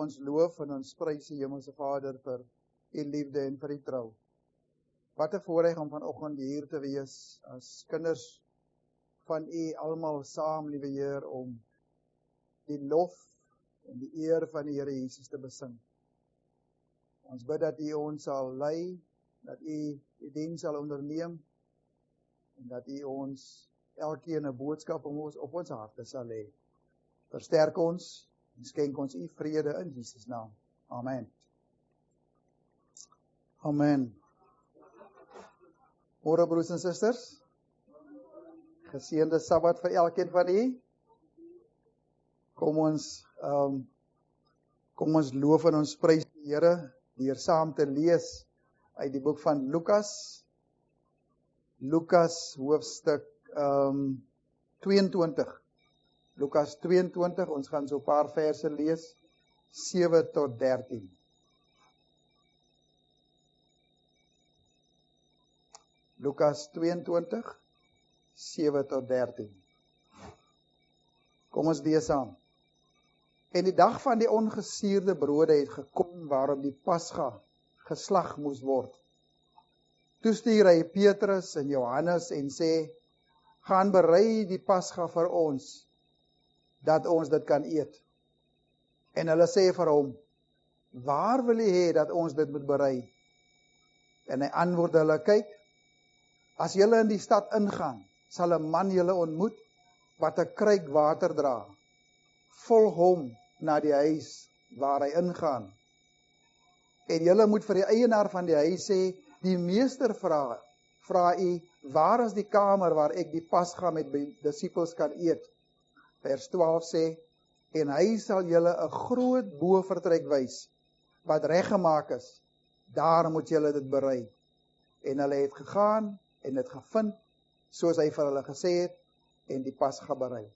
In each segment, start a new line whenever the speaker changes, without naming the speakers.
ons loof en ons prys die Hemelse Vader vir U liefde en vir U trou. Wat 'n voorreg om vanoggend hier te wees as kinders van U almal saam, liewe Heer, om die lof en die eer van die Here Jesus te besing. Ons bid dat U ons sal lei, dat U die diens sal onderneem en dat U ons elkeen 'n boodskap op ons harte sal hê. Versterk ons en skenk ons U vrede in Jesus naam. Amen. Amen. Môre broers en susters. Geseënde Sabbat vir elkeen van u. Kom ons loof en ons prys die Here deur saam te lees uit die boek van Lukas. Lukas hoofstuk 22. Lukas 22, ons gaan so 'n paar verse lees, 7 tot 13. Lukas 22, 7 tot 13. Kom ons lees saam. En die dag van die ongesuurde brode het gekom waarop die Pasga geslag moes word. Toe stuur hy Petrus en Johannes en sê, gaan berei die Pasga vir ons, dat ons dit kan eet. En hulle sê vir hom, waar wil jy hê dat ons dit moet berei? En hy antwoord hulle, kyk, as julle in die stad ingaan, sal 'n man julle ontmoet, wat 'n kruik water dra. Volg hom na die huis waar hy ingaan. En julle moet vir die eienaar van die huis sê, die meester vra u, waar is die kamer waar ek die Pasga met my disippels kan eet? Vers 12 sê, en hy sal julle 'n groot bovertrek wys, wat reggemaak is. Daar moet julle dit berei. En hulle het gegaan en dit gevind, soos hy vir hulle gesê het, en die Pasga berei.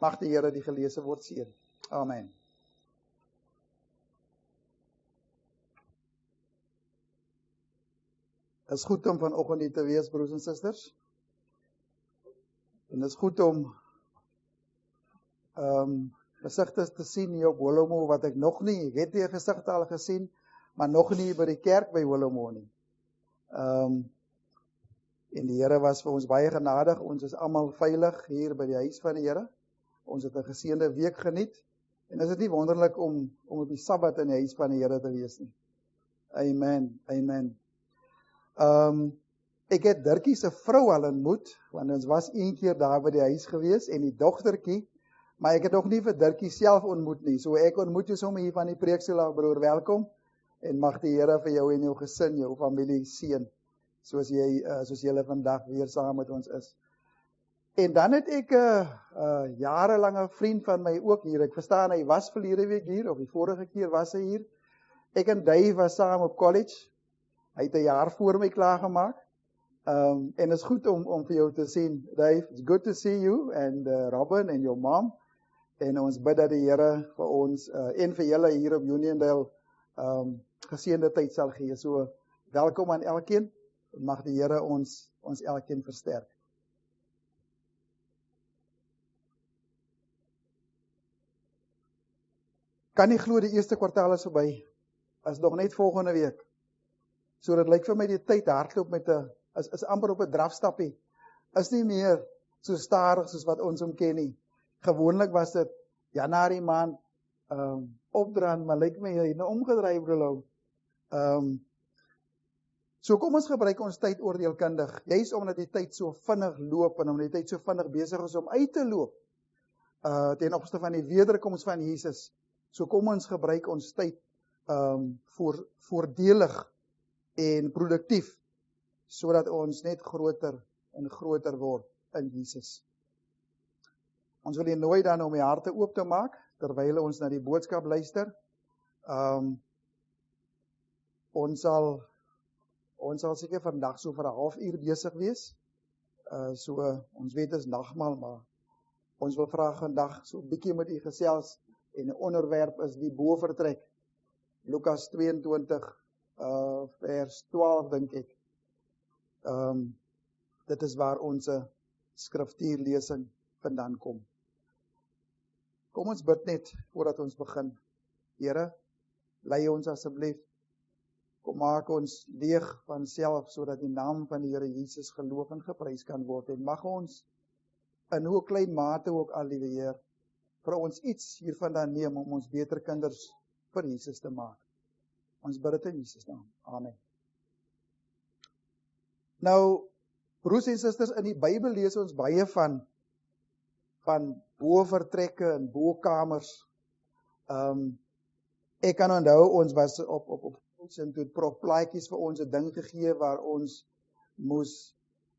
Mag die Here die geleesde woord seën. Amen. Dit is goed om vanoggend hier te wees, broers en susters. En dit is goed om gesigte te sien hier op Willomo, wat ek nog nie, ek het die gesigte al gesien, maar nog nie by die kerk by Willomo nie. En die Here was vir ons baie genadig, ons is almal veilig hier by die huis van die Here. Ons het 'n geseënde week geniet, en is dit nie wonderlik om op die Sabbat in die huis van die Here te wees nie. Amen, amen. Ek het Dirkie se vrou al ontmoet, want ons was een keer daar by die huis gewees, en die dogtertjie, maar ek het nog nie vir Dirkie self ontmoet nie, so ek ontmoet jou sommer hier van die preekstoel af, broer, welkom, en mag die Here vir jou en jou gesin, jou familie seën, soos julle vandag weer saam met ons is. En dan het ek 'n jarelange vriend van my ook hier, ek verstaan, hy was verlede week hier, of die vorige keer was hy hier, ek en Dave was saam op college, hy het 'n jaar voor my klaargemaak, en is goed om vir jou te sien, Dave, it's good to see you, and Robin en jou mom, en ons bid dat die Here vir ons, en vir julle hier op Uniondale, geseënde tyd sal gee, so welkom aan elkeen, mag die Here ons elkeen versterk. Kan nie glo die eerste kwartaal is verby, is nog net volgende week, so dit lyk vir my die tyd hardloop is amper op 'n drafstappie, is nie meer so stadig soos wat ons hom ken nie. Gewoonlik was dit Januarie maand, opdraand, maar lyk my hy nou omgedraai, broer. So kom ons gebruik ons tyd oordeelkundig, juis omdat die tyd so vinnig loop, en omdat die tyd so vinnig besig is om uit te loop, ten opsigte van die wederkoms van Jesus. So kom ons gebruik ons tyd voordelig en produktief, sodat ons net groter en groter word in Jesus. Ons wil nooi dan om die harte oop te maak, terwyl ons na die boodskap luister. Ons sal seker vandag so vir 'n halfuur besig wees. So ons weet is nagmaal, maar ons wil graag vandag so 'n bietjie met u gesels, en 'n onderwerp is die bovertrek. Lukas 22 vers 12 dink ek. Dit is waar ons skriftuurlesing vandaan kom. Kom ons bid net voordat ons begin. Here, lei ons asseblief. Kom maak ons leeg van self, sodat die naam van die Here Jesus geloof en geprys kan word. En mag ons, in hoe klein mate ook al, liewe Heer, vir ons iets hiervandaan neem om ons beter kinders vir Jesus te maak. Ons bid dit in Jesus naam. Amen. Nou, broers en susters, in die Bybel lees ons baie van bovertrekke en bokamers. Ek kan onthou, ons was op en toe het Prof plaatjies vir ons 'n ding gegee waar ons moes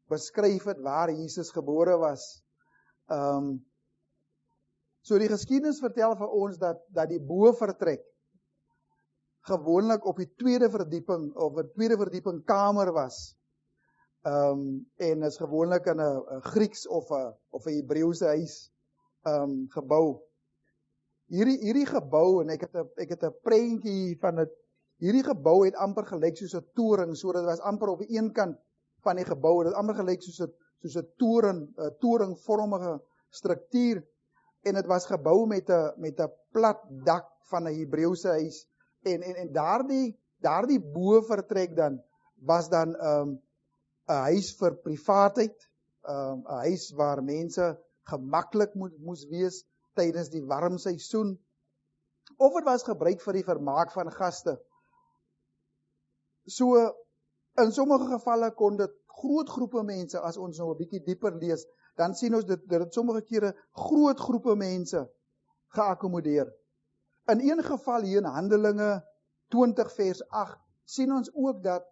beskryf het waar Jesus gebore was. So die geskiedenis vertel vir ons dat die bovertrek gewoonlik op die tweede verdieping of 'n tweede verdieping kamer was. En is gewoonlik in 'n Grieks of 'n Hebreëse huis gebou. Hierdie gebou, en ek het 'n prentjie van dit. Hierdie gebou het amper gelyk soos 'n toring, so dit was amper op die een kant van die gebou, dit amper gelyk soos 'n toringvormige struktuur, en dit was gebou met 'n plat dak van 'n Hebreëse huis, en daardie bovertrek dan was dan 'n huis vir privaatheid, 'n huis waar mense gemaklik moes wees tydens die warm seisoen, of dit was gebruik vir die vermaak van gaste. So, in sommige gevalle kon dit groot groepe mense, as ons nou 'n bietjie dieper lees, dan sien ons dit sommige kere groot groepe mense geakkommodeer. In een geval hier in Handelinge 20 vers 8, sien ons ook dat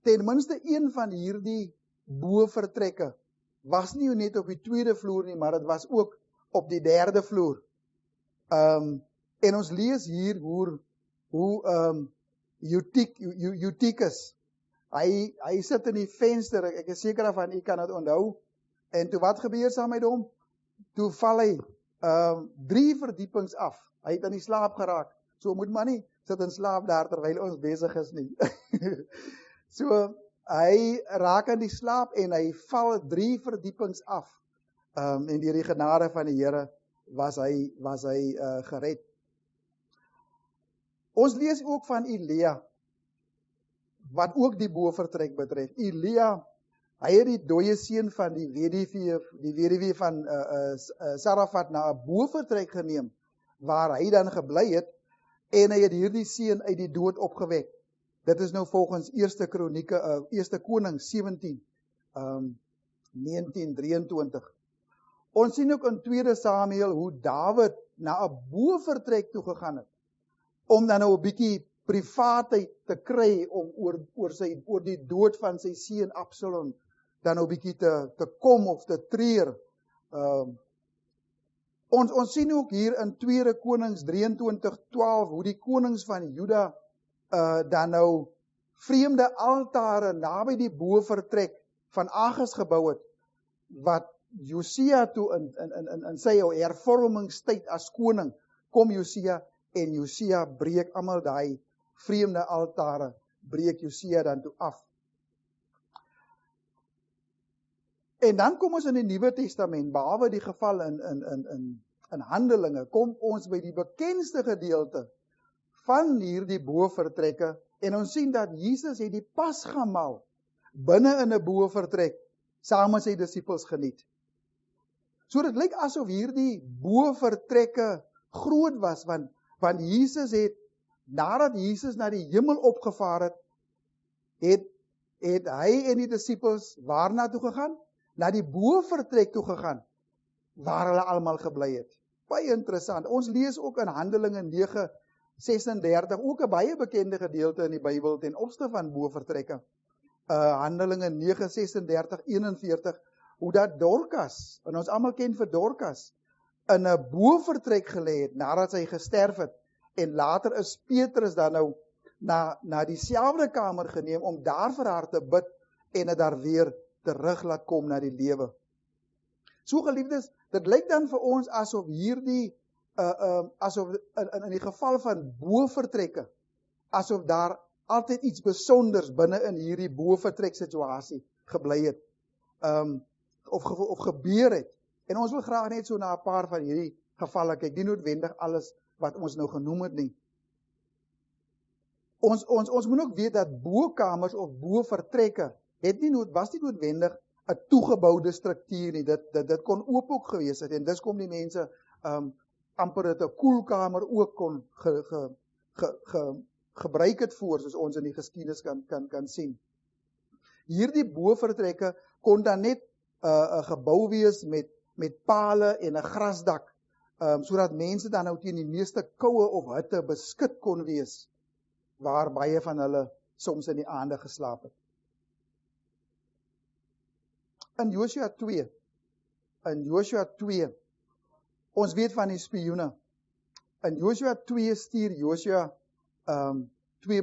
ten minste een van hierdie bovertrekke was nie net op die tweede vloer nie, maar dit was ook op die derde vloer. En ons lees hier hoe Eutychus, hy sit in die venster, ek is seker van u kan dit onthou, en toe wat gebeur saam met hom? Toe val hy 3 verdiepings af, hy het in die slaap geraak, so moet maar nie sit in slaap daar terwyl ons besig is nie. So, hy raak in die slaap en hy val 3 verdiepings af, en deur die genade van die Here was hy gered. Ons lees ook van Elia, wat ook die bovertrek betref. Elia, hy het die dooie seun van die weduwee van Sarafat na 'n bovertrek geneem, waar hy dan gebly het, en hy het hierdie seun uit die dood opgewek. Dit is nou volgens 1 Konings 17, 19:23. Ons sien ook in 2 Samuel hoe Dawid na 'n bovertrek toe gegaan het, om dan nou 'n bietjie privaatheid te kry om oor die dood van sy seun Absalom dan nou 'n bietjie te kom of te treur. Ons sien ook hier in 2 Konings 23:12 hoe die konings van Juda dan nou vreemde altare naby die bovertrek van Agas gebou het, wat Josia toe in sy hervormingstyd as koning, kom Josia en Josia breek almal daai vreemde altare, breek Josia dan toe af. En dan kom ons in die Nuwe Testament, behalwe die geval in Handelinge, kom ons by die bekendste gedeelte van hierdie bovertrekke, en ons sien dat Jesus het die Pasgamaal binne in 'n bovertrek saam met sy disippels geniet. So dit lyk asof hierdie bovertrekke groot was, want Jesus het, nadat Jesus na die hemel opgevaar het hy en die disippels waarna toe gegaan? Na die bovertrek toe gegaan, waar hulle almal gebly het. Baie interessant. Ons lees ook in Handelinge 9:36, ook 'n baie bekende gedeelte in die Bybel ten opsigte van bovertrekke. Handelinge 9:36-41, hoe dat Dorcas, en ons almal ken vir Dorcas, in 'n bovertrek gelê het nadat sy gesterf het, en later is Petrus dan nou na dieselfde kamer geneem om daar vir haar te bid en dit daar weer terug laat kom na die lewe. So geliefdes, dit lyk dan vir ons asof hierdie asof in die geval van bovertrekke, asof daar altyd iets besonders binne in hierdie bovertrek situasie gebly het, of gebeur het. En ons wil graag net so na 'n paar van hierdie gevalle kyk, nie noodwendig alles wat ons nou genoem het nie. Ons moet ook weet dat bokamers of bovertrekke was nie noodwendig 'n toegeboude struktuur nie. Dit kon oop ook gewees het en dis kom die mense amper dit 'n koelkamer ook kon gebruik het voor, soos ons in die geskiedenis kan sien. Hierdie bovertrekke kon dan net 'n gebou wees met pale en 'n grasdak, sodat mense dan nou teen die meeste koue of hitte beskut kon wees, waar baie van hulle soms in die aande geslaap het. In Josua 2, ons weet van die spioene. In Josua 2 stuur Josua 2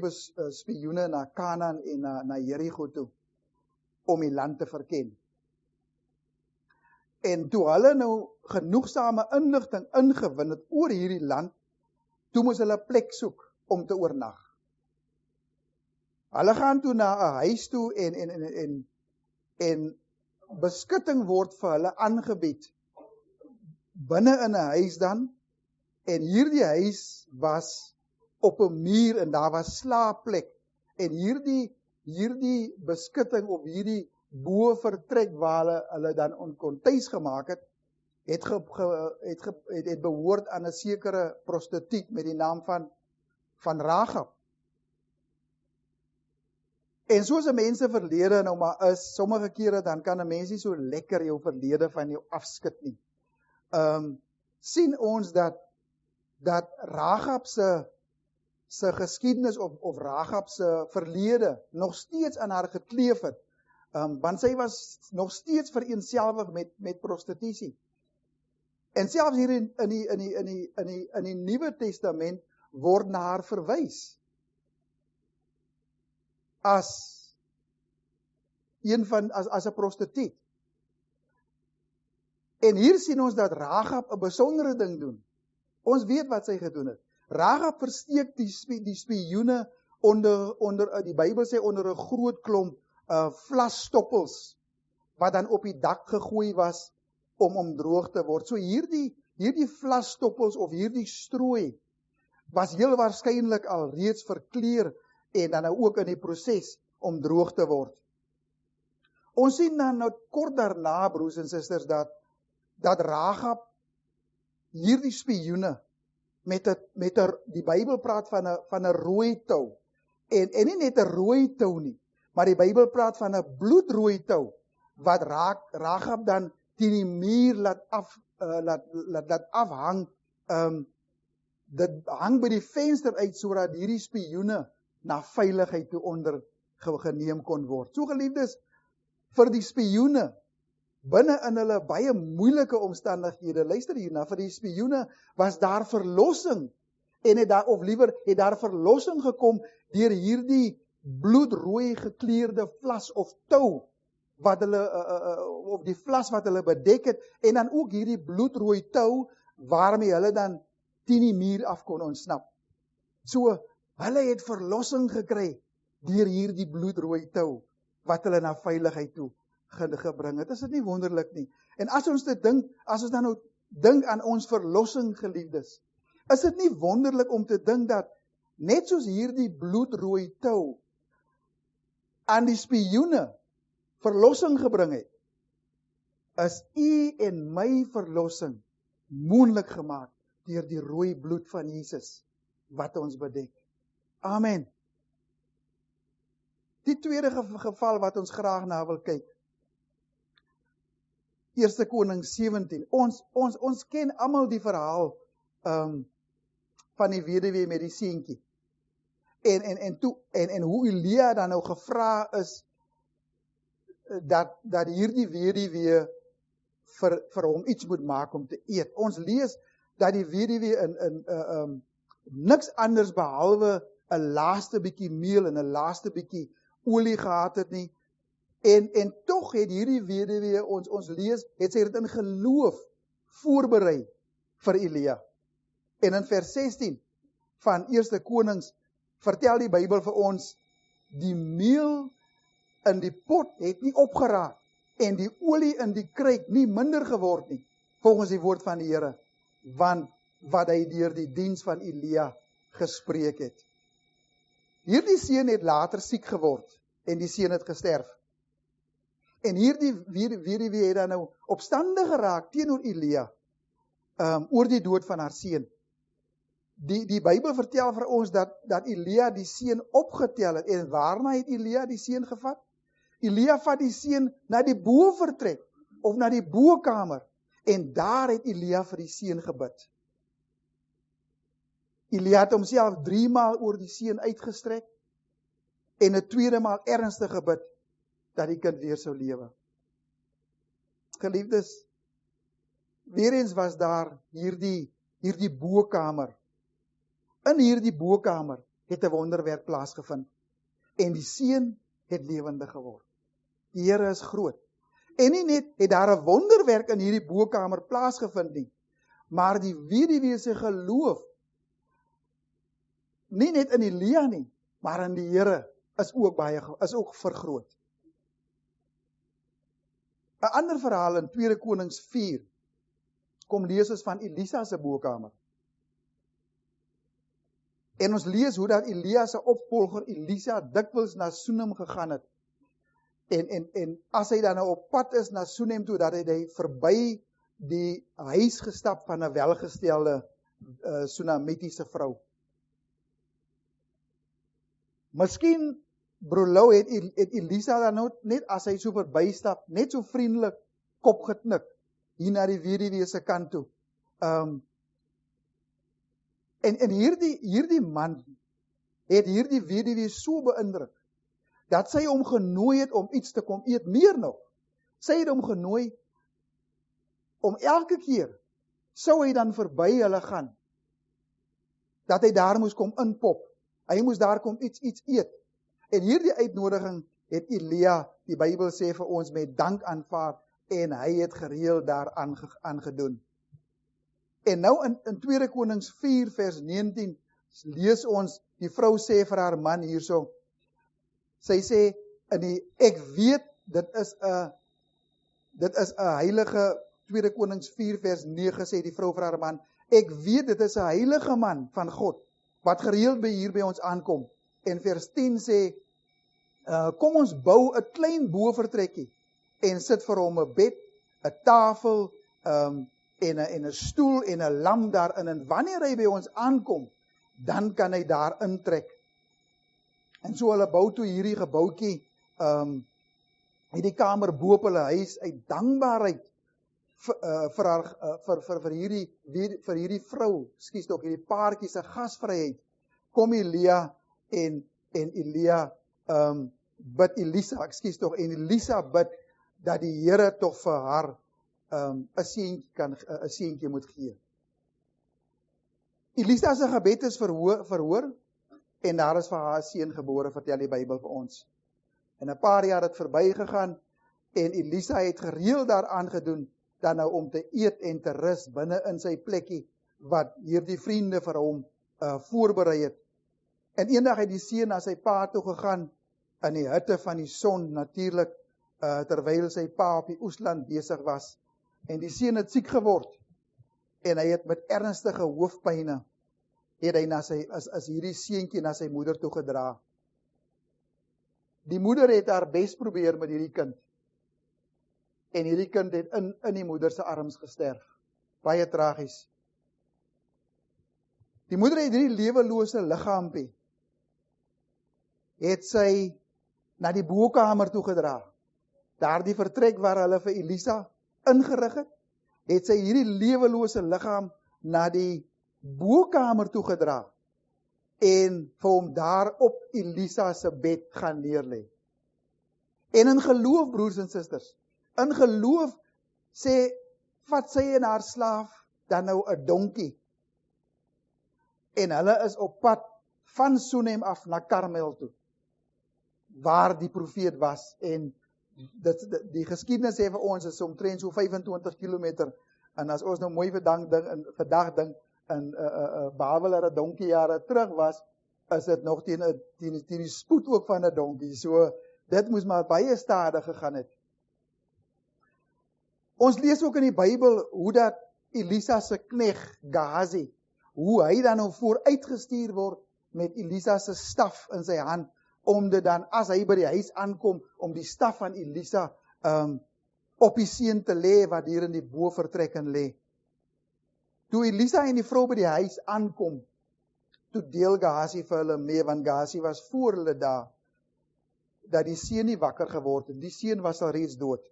spioene na Kanaan en na Jerigo toe, om die land te verken. En toe hulle nou genoegsame inligting ingewin het oor hierdie land, toe moes hulle plek soek om te oornag. Hulle gaan toe na 'n huis toe en beskutting word vir hulle aangebied binne in 'n huis dan, en hierdie huis was op 'n muur en daar was slaapplek, en hierdie beskutting op hierdie bovertrek waar hulle dan kon tuis gemaak het behoort aan 'n sekere prostituut met die naam van Rahab. En soos 'n mens se verlede nou maar is, sommige kere dan kan 'n mens nie so lekker jou verlede van jou afskud nie. Sien ons dat Rahab se geskiedenis of Rahab se verlede nog steeds aan haar gekleef het, want sy was nog steeds vereenselwig met prostitusie. En selfs hier in die Nuwe Testament word na haar verwys as 'n prostituut. En hier sien ons dat Rahab 'n besondere ding doen. Ons weet wat sy gedoen het. Rahab versteek die spioene onder die Bybel sê onder 'n groot klomp vlasstoppels wat dan op die dak gegooi was om droog te word. So hierdie vlasstoppels of hierdie strooi was heel waarskynlik al reeds verkleur en dan nou ook in die proses om droog te word. Ons sien dan nou kort daarna, broers en susters, dat Rahab hierdie spioene met die Bybel praat van 'n rooi tou. En nie net 'n rooi tou nie, maar die Bybel praat van 'n bloedrooi tou wat Rahab dan teen die muur laat afhang. Dit hang by die venster uit sodat hierdie spioene na veiligheid toe ondergeneem kon word. So geliefdes, vir die spioene binne in hulle baie moeilike omstandighede, luister hierna, vir die spioene was daar verlossing en het daar verlossing gekom deur hierdie bloedrooi gekleurde vlas of tou wat hulle of die vlas wat hulle bedek het, en dan ook hierdie bloedrooi tou waarmee hulle dan teen die muur af kon ontsnap. So hulle het verlossing gekry deur hierdie bloedrooi tou wat hulle na veiligheid toe gebring het. Is dit nie wonderlik nie? En as ons dan nou dink aan ons verlossing, geliefdes, is dit nie wonderlik om te dink dat net soos hierdie bloedrooi tou aan die spioene verlossing gebring het, is u en my verlossing moontlik gemaak deur die rooi bloed van Jesus wat ons bedek. Amen. Die tweede geval wat ons graag na wil kyk. 1 Konings 17. Ons ken almal die verhaal van die weduwee met die seentjie. En hoe Elia dan nou gevra is dat hierdie weduwee vir hom iets moet maak om te eet. Ons lees dat die weduwee in niks anders behalwe 'n laaste bietjie meel en 'n laaste bietjie olie gehad het nie. En tog het hierdie weduwee, ons lees, het sy dit in geloof voorberei vir Elia. En in vers 16 van 1 Konings vertel die Bybel vir ons, die meel in die pot het nie opgeraak en die olie in die kruik nie minder geword nie, volgens die woord van die Here, want wat hy deur die diens van Elia gespreek het. Hierdie seun het later siek geword en die seun het gesterf. En hierdie weduwee het dan nou opstandig geraak teenoor Elia oor die dood van haar seun. Die Bybel vertel vir ons dat Elia die seun opgetel het. En waarna het Elia die seun gevat? Elia vat die seun na die bovertrek of na die bokamer. En daar het Elia vir die seun gebid. Elia het homself 3 maal oor die seun uitgestrek en 'n tweede maal ernstig gebid dat die kind weer sou lewe. Geliefdes, weer eens was daar hierdie bokamer. In hierdie bokamer het 'n wonderwerk plaasgevind en die seun het lewendig geword. Die Here is groot. En nie net het daar 'n wonderwerk in hierdie bokamer plaasgevind nie, maar die weduwee se geloof, nie net in Elia nie, maar in die Here is ook vergroot. 'n Ander verhaal in 2 Konings 4 kom lees ons van Elisa se bokamer. En ons lees hoe dat Elia se opvolger Elisa dikwels na Sunem gegaan het. En as hy dan nou op pad is na Sunem toe, dat hy verby die huis gestap van 'n welgestelde Sunamitiese vrou. Miskien, broer Lou, het Elisa dan nou net as hy so verbystap, net so vriendelik kop geknik hier na die weduwee se kant toe. En hierdie man het hierdie weduwee so beïndruk dat sy hom genooi het om iets te kom eet. Meer nog, sy het hom genooi om elke keer sou hy dan verby hulle gaan, dat hy daar moes kom inpop. Hy moes daar kom iets eet. En hierdie uitnodiging het Elia, die Bybel sê vir ons, met dank aanvaar en hy het gereeld daar aangedoen. En nou in 2 Konings 4 vers 19 lees ons, die vrou sê vir haar man hierso, sy sê, ek weet, dit is 'n heilige, 2 Konings 4 vers 9 sê die vrou vir haar man, ek weet dit is 'n heilige man van God, wat gereeld hier by ons aankom. En vers 10 sê, kom ons bou 'n klein bovertrekkie, en sit vir hom 'n bed, 'n tafel, en 'n stoel en 'n lamp daarin, en wanneer hy by ons aankom, dan kan hy daar intrek. En so hulle bou toe hierdie gebouetjie, hierdie kamer bo op hulle huis, uit dankbaarheid vir hierdie vrou, skies tog, hierdie paartjie se gasvryheid, kom Elia en Elia bid Elisa bid dat die Here tog vir haar 'n seentjie moet gee. Elisa se gebed is verhoor en daar is vir haar 'n seun gebore, vertel die Bybel vir ons. En 'n paar jaar het verbygegaan en Elisa het gereeld daaraan gedoen dan nou om te eet en te rus binne in sy plekkie wat hierdie vriende vir hom voorberei het. En eendag het die seun na sy pa toe gegaan in die hitte van die son natuurlik, terwyl sy pa op die oesland besig was. En die seun het siek geword en hy het met ernstige hoofpyne het hy as hierdie seentjie na sy moeder toe gedra. Die moeder het haar bes probeer met hierdie kind. En hierdie kind het in die moeder se arms gesterf. Baie tragies. Die moeder het hierdie lewelose liggaampie het sy na die bokamer toe gedra. Daardie vertrek waar hulle vir Elisa ingerig het sy hierdie lewelose liggaam na die bokamer toe gedra en vir hom daar op Elisa se bed gaan neerlê. En in geloof, broers en susters, in geloof vat sy en haar slaaf dan nou 'n donkie. En hulle is op pad van Sunem af na Karmel toe, waar die profeet was. En die geskiedenis sê vir ons is omtrent so 25 kilometer. En as ons nou mooi vandag dink, behalwe dat 'n donkie jare terug was, is dit nog teen die spoed ook van 'n donkie. So dit moes maar baie stadig gegaan het. Ons lees ook in die Bybel hoe dat Elisa se knegt Gehazi, hoe hy dan nou vooruitgestuur word met Elisa se staf in sy hand, om dit dan, as hy by die huis aankom, om die staf van Elisa op die seun te lê, wat hier in die bovertrek in lê. Toe Elisa en die vrou by die huis aankom, toe deel Gehazi vir hulle mee, want Gehazi was voor hulle daar, dat die seun nie wakker geword het. Die seun was al reeds dood.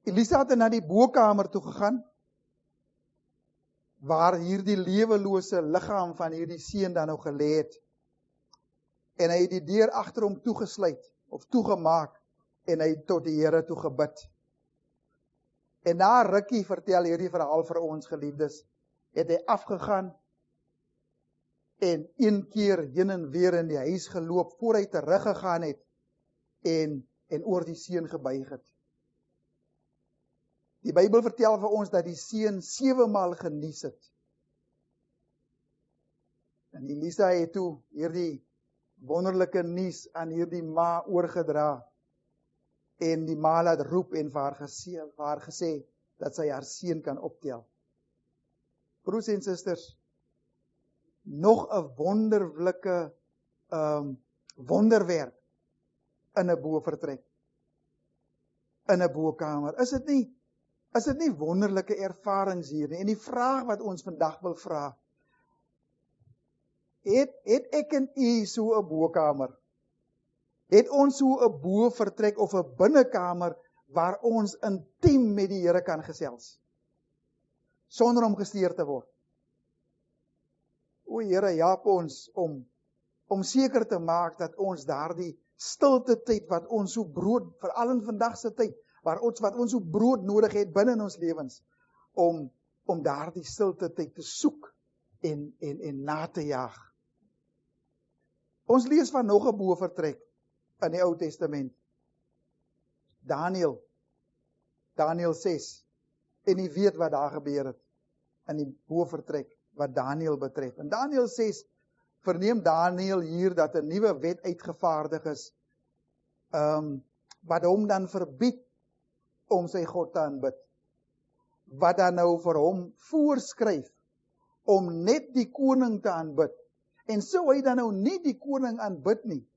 Elisa het na die bokamer toe gegaan, waar hierdie lewelose liggaam van hierdie seun dan nou gelê het. En hy het die deur agter hom toegesluit, of toegemaak, en hy het tot die Here toe gebid. En na rukkie, vertel hierdie verhaal vir ons geliefdes, het hy afgegaan, en een keer heen en weer in die huis geloop, voor hy teruggegaan het, en oor die seun gebuig het. Die Bybel vertel vir ons dat die seun 7 maal genies het. En Elisa het toe hierdie wonderlike nuus aan hierdie ma oorgedra, en die ma laat roep en vir haar gesê, dat sy haar seun kan optel. Broers en susters, nog 'n wonderlike wonderwerk in 'n bovertrek, in 'n bokamer. Is dit nie wonderlike ervarings hier nie? En die vraag wat ons vandag wil vra, het ek en u so 'n bokamer? Het ons so 'n bovertrek of 'n binnekamer waar ons intiem met die Here kan gesels, sonder om gesteer te word? O Here, help ons om seker te maak dat ons daardie stilte tyd wat ons so brood, veral in vandag se tyd, wat ons so brood nodig het binne in ons lewens, om daardie stilte tyd te soek en na te jaag. Ons lees van nog 'n bovertrek in die Ou Testament. Daniël 6, en jy weet wat daar gebeur het in die bovertrek wat Daniël betref. In Daniël 6 verneem Daniël hier dat 'n nuwe wet uitgevaardig is, wat hom dan verbied om sy God te aanbid. Wat dan nou vir hom voorskryf om net die koning te aanbid. En sou hy dan nou nie die koning aanbid nie.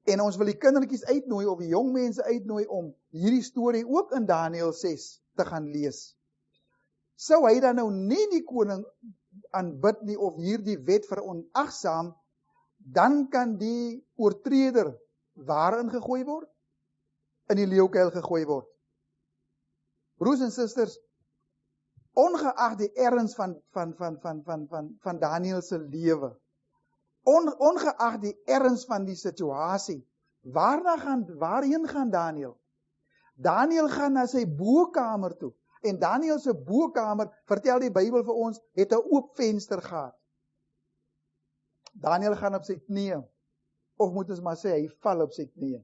En ons wil die kindertjies uitnooi, of die jong mense uitnooi, om hierdie storie ook in Daniël 6 te gaan lees. Sou hy dan nou nie die koning aanbid nie, of hierdie wet veronagsaam, dan kan die oortreder waarin gegooi word? In die leeukuil gegooi word. Broers en susters, ongeag die erns van Daniël se lewe, ongeag die erns van die situasie, waarheen gaan Daniël? Daniël gaan na sy bokamer toe. En Daniël se bokamer, vertel die Bybel vir ons, het 'n oop venster gehad. Daniël gaan op sy knieë, of moet ons maar sê, hy val op sy knieë.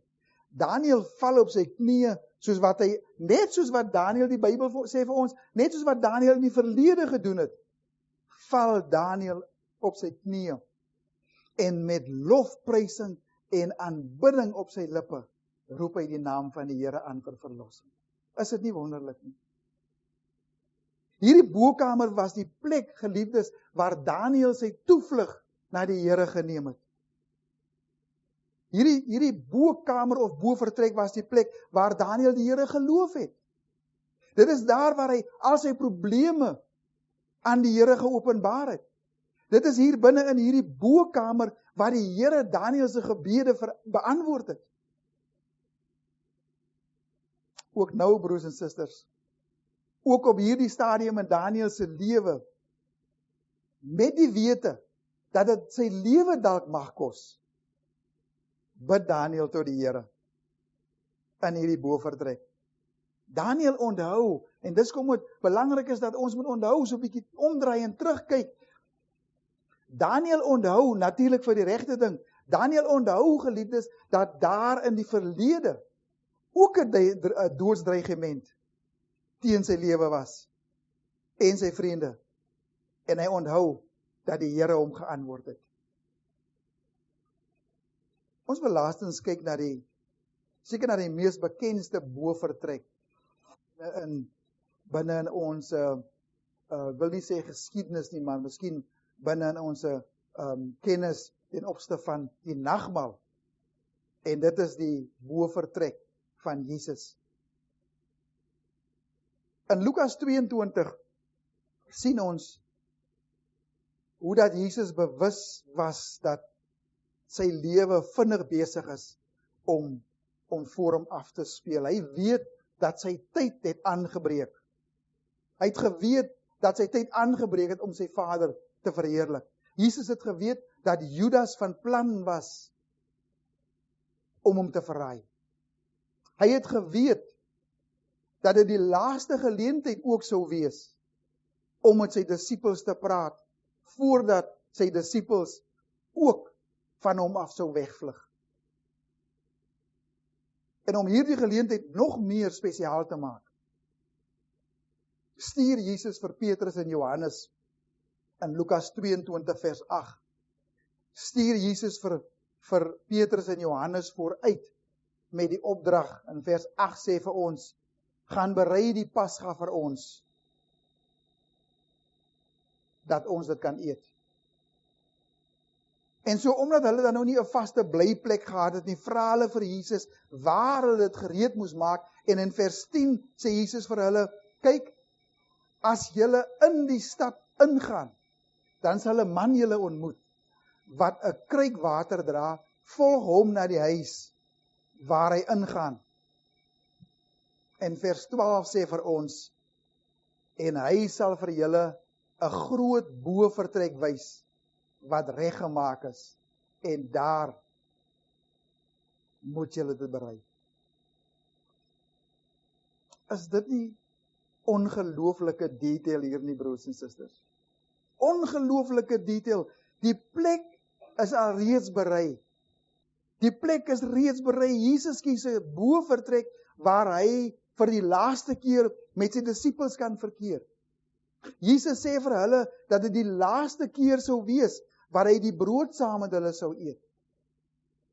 Daniël val op sy knieë, net soos wat Daniël, die Bybel sê vir ons, net soos wat Daniël in die verlede gedoen het, val Daniël op sy knieë, en met lofprysing en aanbidding op sy lippe, roep hy die naam van die Here aan vir verlossing. Is dit nie wonderlik nie? Hierdie bokamer was die plek, geliefdes, waar Daniël sy toevlug na die Here geneem het. Hierdie bokamer of bovertrek was die plek waar Daniël die Here geloof het. Dit is daar waar hy al sy probleme aan die Here geopenbaar het. Dit is hier binne in hierdie bokamer waar die Here Daniël se gebede beantwoord het. Ook nou, broers en susters, ook op hierdie stadium in Daniël se lewe, met die wete dat dit sy lewe dalk mag kos, bid Daniël tot die Here in hierdie bovertrek. Daniël onthou, en dis kom het belangrik is dat ons moet onthou, so 'n bietjie omdraai en terugkyk. Daniël onthou natuurlik vir die regte ding. Daniël onthou, geliefdes, dat daar in die verlede ook 'n doodsdreigement teen sy lewe was en sy vriende. En hy onthou dat die Here hom geantwoord het. Ons wil laastens kyk seker na die mees bekendste bovertrek binne in ons wil nie sê geskiedenis nie, maar miskien binne in ons kennis ten opsigte van die nagmaal. En dit is die bovertrek van Jesus. In Lukas 22 sien ons hoe dat Jesus bewus was dat sy lewe vinnig besig is om voor hom af te speel. Hy weet dat sy tyd het aangebreek. Hy het geweet dat sy tyd aangebreek het om sy Vader te verheerlik. Jesus het geweet dat Judas van plan was om hom te verraai. Hy het geweet dat dit die laaste geleentheid ook sou wees om met sy disippels te praat, voordat sy disippels ook van hom af sou wegvlug. En om hierdie geleentheid nog meer spesiaal te maak, stuur Jesus vir Petrus en Johannes in Lukas 22 vers 8. Stuur Jesus vir Petrus en Johannes vooruit met die opdrag. In vers 8 sê vir ons, gaan berei die Pasga vir ons, dat ons dit kan eet. En so omdat hulle dan nou nie 'n vaste blyplek gehad het nie, vra hulle vir Jesus waar hulle dit gereed moes maak. En in vers 10 sê Jesus vir hulle, kyk, as julle in die stad ingaan, dan sal 'n man julle ontmoet wat 'n kruik water dra, volg hom na die huis waar hy ingaan. En vers 12 sê vir ons, en hy sal vir julle 'n groot bovertrek wys wat reggemaak is, en daar moet julle dit berei. Is dit nie ongelooflike detail hier nie, broers en susters? Ongelooflike detail. Die plek is al reeds berei. Die plek is reeds berei. Jesus kies 'n bovertrek waar hy vir die laaste keer met sy disippels kan verkeer. Jesus sê vir hulle dat dit die laaste keer sou wees waar hy die brood saam met hulle sou eet.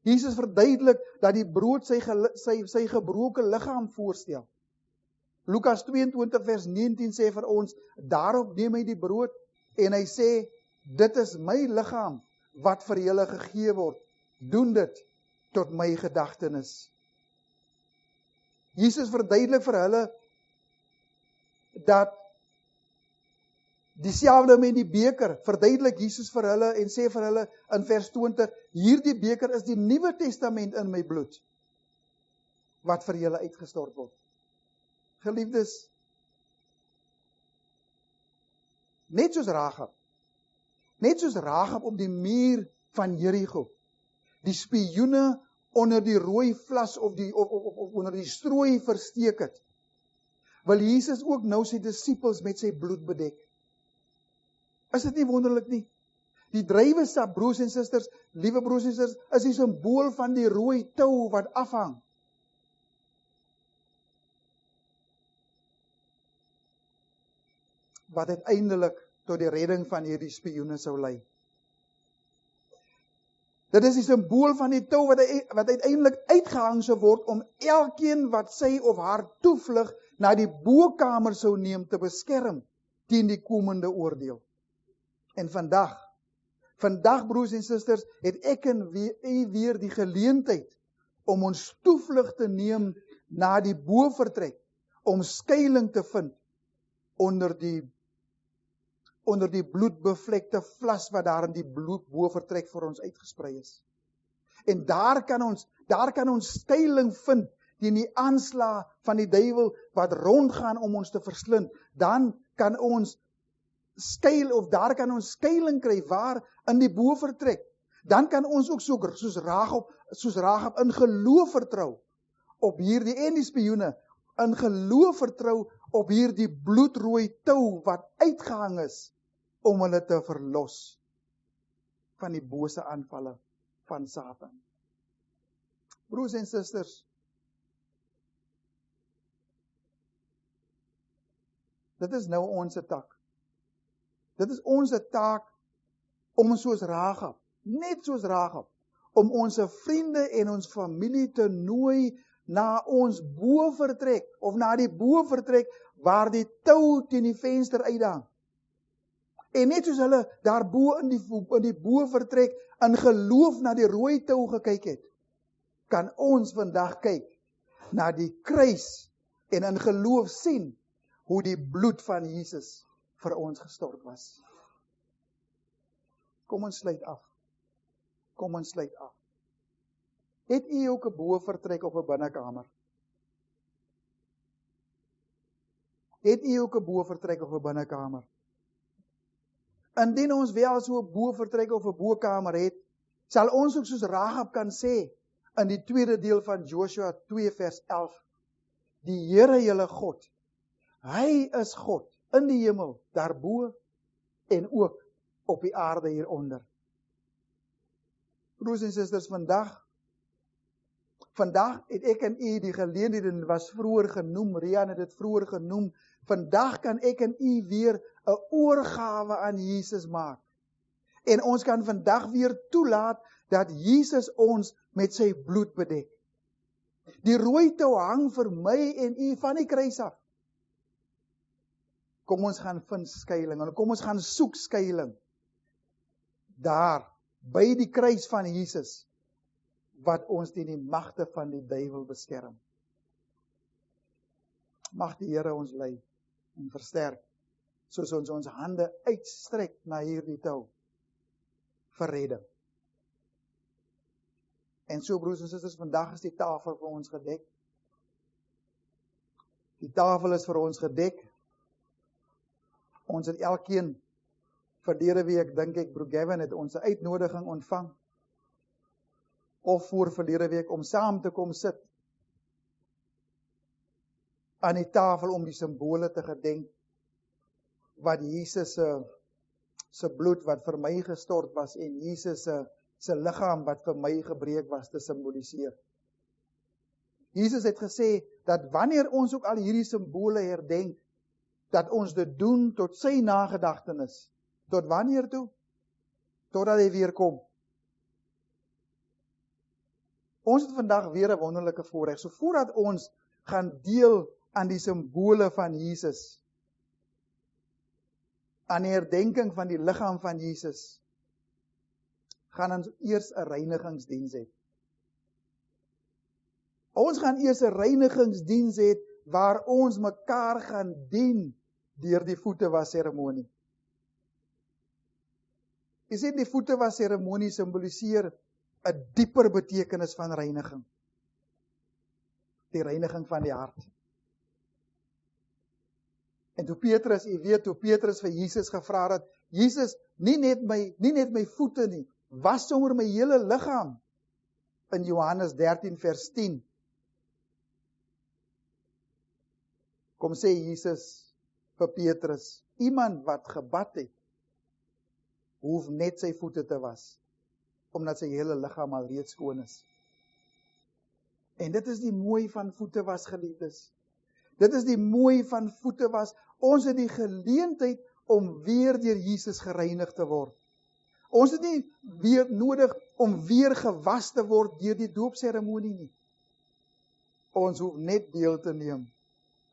Jesus verduidelik dat die brood sy gebroke liggaam voorstel. Lukas 22 vers 19 sê vir ons, daarop neem hy die brood en hy sê, dit is my liggaam wat vir julle gegee word. Doen dit tot my gedagtenis. Jesus verduidelik vir hulle dat dieselfde met die beker, verduidelik Jesus vir hulle en sê vir hulle in vers 20, hierdie beker is die Nuwe Testament in my bloed, wat vir julle uitgestort word. Geliefdes, net soos Rahab op die muur van Jerigo, die spioene onder die rooi vlas of onder die strooi versteek het, wil Jesus ook nou sy disippels met sy bloed bedek. Is dit nie wonderlik nie? Die druiwesap, broers en susters, liewe broers en susters, is die simbool van die rooi tou wat afhang. Wat uiteindelik tot die redding van hierdie spioene sou lei. Dit is die simbool van die tou wat uiteindelik uitgehang sou word om elkeen wat sy of haar toevlug na die bokamer sou neem te beskerm teen die komende oordeel. En vandag broers en susters, het ek en u weer die geleentheid om ons toevlug te neem na die bovertrek, om skuiling te vind onder die bloedbevlekte vlas wat daar in die bovertrek vir ons uitgesprei is. En daar kan ons skuiling vind teen die aanslag van die duiwel wat rondgaan om ons te verslind. Dan kan ons skuiling kry waar in die bovertrek. Dan kan ons ook soos Rahab in geloof vertrou op hierdie en die spioene, in geloof vertrou op hierdie bloedrooi tou wat uitgehang is om hulle te verlos van die bose aanvalle van Satan. Broers en susters, dit is nou ons taak. Dit is ons taak om soos Rahab, net soos Rahab, om ons vriende en ons familie te nooi na ons bovertrek, of na die bovertrek waar die tou teen die venster uithang. En net soos hulle daarbo in die bovertrek in geloof na die rooi tou gekyk het, kan ons vandag kyk na die kruis en in geloof sien hoe die bloed van Jesus vir ons gestort was. Kom ons sluit af. Kom ons sluit af. Het u ook 'n bovertrek of 'n binnekamer? Het u ook 'n bovertrek of 'n binnekamer? Indien ons wel so 'n bovertrek of 'n bokamer het, sal ons ook soos Rahab kan sê in die tweede deel van Joshua 2 vers 11, die Here julle God, hy is God in die hemel, daarbo en ook op die aarde hieronder. Broers en susters, vandag het ek en u die geleentheid, en dit was vroeër genoem, Rian het dit vroeër genoem, vandag kan ek en u weer 'n oorgawe aan Jesus maak. En ons kan vandag weer toelaat dat Jesus ons met sy bloed bedek. Die rooi tou hang vir my en u van die kruis af. Kom ons gaan vind skuiling, en kom ons gaan soek skuiling. Daar, by die kruis van Jesus, wat ons teen die magte van die duiwel beskerm. Mag die Here ons lei en versterk, soos ons ons hande uitstrek na hierdie tou, vir redding. En so, broers en susters, vandag is die tafel vir ons gedek. Die tafel is vir ons gedek. Ons het elkeen, verlede week, dink ek, Broer Gavin het ons 'n uitnodiging ontvang, of voor verlede week, om saam te kom sit, aan die tafel om die simbole te gedenk, wat Jesus se bloed wat vir my gestort was, en Jesus se liggaam wat vir my gebreek was, te simboliseer. Jesus het gesê, dat wanneer ons ook al hierdie simbole herdenk, dat ons dit doen tot sy nagedagtenis. Tot wanneer toe? Totdat hy weer kom. Ons het vandag weer 'n wonderlike voorreg. So voordat ons gaan deel aan die simbole van Jesus, aan die herdenking van die liggaam van Jesus, gaan ons eers 'n reinigingsdiens hê. Ons gaan eers 'n reinigingsdiens hê, waar ons mekaar gaan dien deur die voete was seremonie. Jy sien, die voete was seremonie simboliseer 'n dieper betekenis van reiniging. Die reiniging van die hart. En toe Petrus, jy weet, toe Petrus vir Jesus gevra het, Jesus, nie net my voete nie, was sommer my hele liggaam. In Johannes 13 vers 10. Kom sê Jesus vir Petrus, iemand wat gebad het, hoef net sy voete te was, omdat sy hele liggaam al reeds skoon is. En dit is die mooi van voete was, geliefdes. Dit is die mooi van voete was. Ons het die geleentheid om weer deur Jesus gereinig te word. Ons het nie weer nodig om weer gewas te word deur die doopseremonie nie. Ons hoef net deel te neem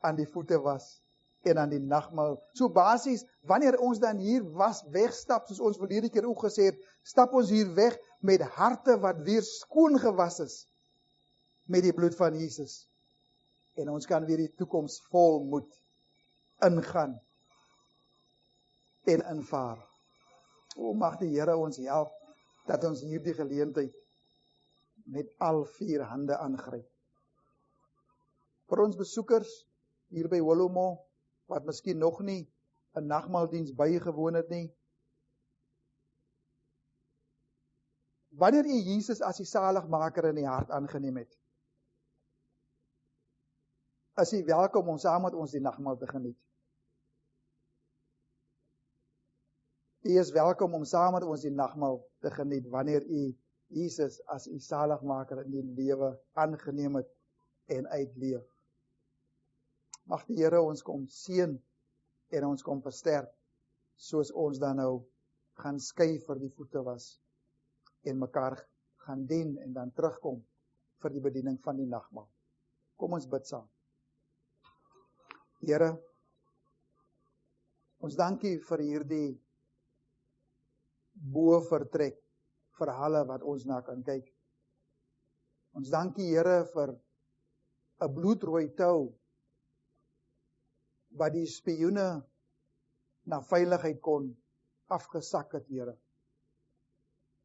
aan die voete was en aan die nagmaal. So basies, wanneer ons dan hier wegstap, soos ons verlede keer ook gesê het, stap ons hier weg met harte wat weer skoon gewas is met die bloed van Jesus. En ons kan weer die toekoms vol moed ingaan en invaar. O, mag die Here ons help dat ons hierdie geleentheid met al 4 hande aangryp. Vir ons besoekers hier by Holomo, wat miskien nog nie 'n nagmaaldiens bygewoon het nie. Wanneer u Jesus as die saligmaker in die hart aangeneem het, is u welkom om saam met ons die nagmaal te geniet. U is welkom om saam met ons die nagmaal te geniet, wanneer u Jesus as u saligmaker in die lewe aangeneem het en uitleef. Mag die Here ons kom seën en ons kom versterk, soos ons dan nou gaan skei vir die voete was en mekaar gaan dien en dan terugkom vir die bediening van die nagmaal. Kom ons bid saam. Here, ons dankie vir hierdie bo vertrek vir hulle wat ons na kan kyk. Ons dankie Here vir 'n bloedrooi tou wat die spioene na veiligheid kon afgesak het, Here.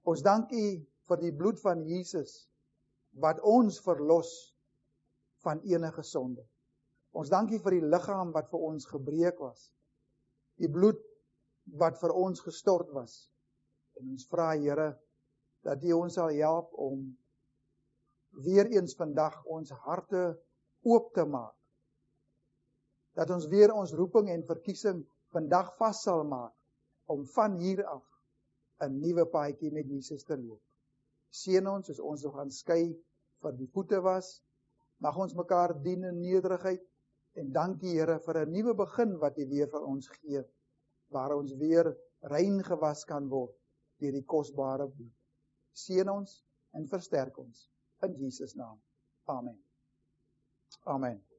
Ons dank U vir die bloed van Jesus wat ons verlos van enige sonde. Ons dank U vir die liggaam wat vir ons gebreek was. Die bloed wat vir ons gestort was. En ons vra Here dat U ons sal help om weer eens vandag ons harte oop te maak. Dat ons weer ons roeping en verkiesing vandag vas sal maak om van hier af 'n nuwe paadjie met Jesus te loop. Seën ons as ons nog gaan skei vir die voete was. Mag ons mekaar dien in nederigheid en dankie Here vir 'n nuwe begin wat U weer vir ons gee, waar ons weer rein gewas kan word deur die kosbare bloed. Seën ons en versterk ons in Jesus naam. Amen. Amen.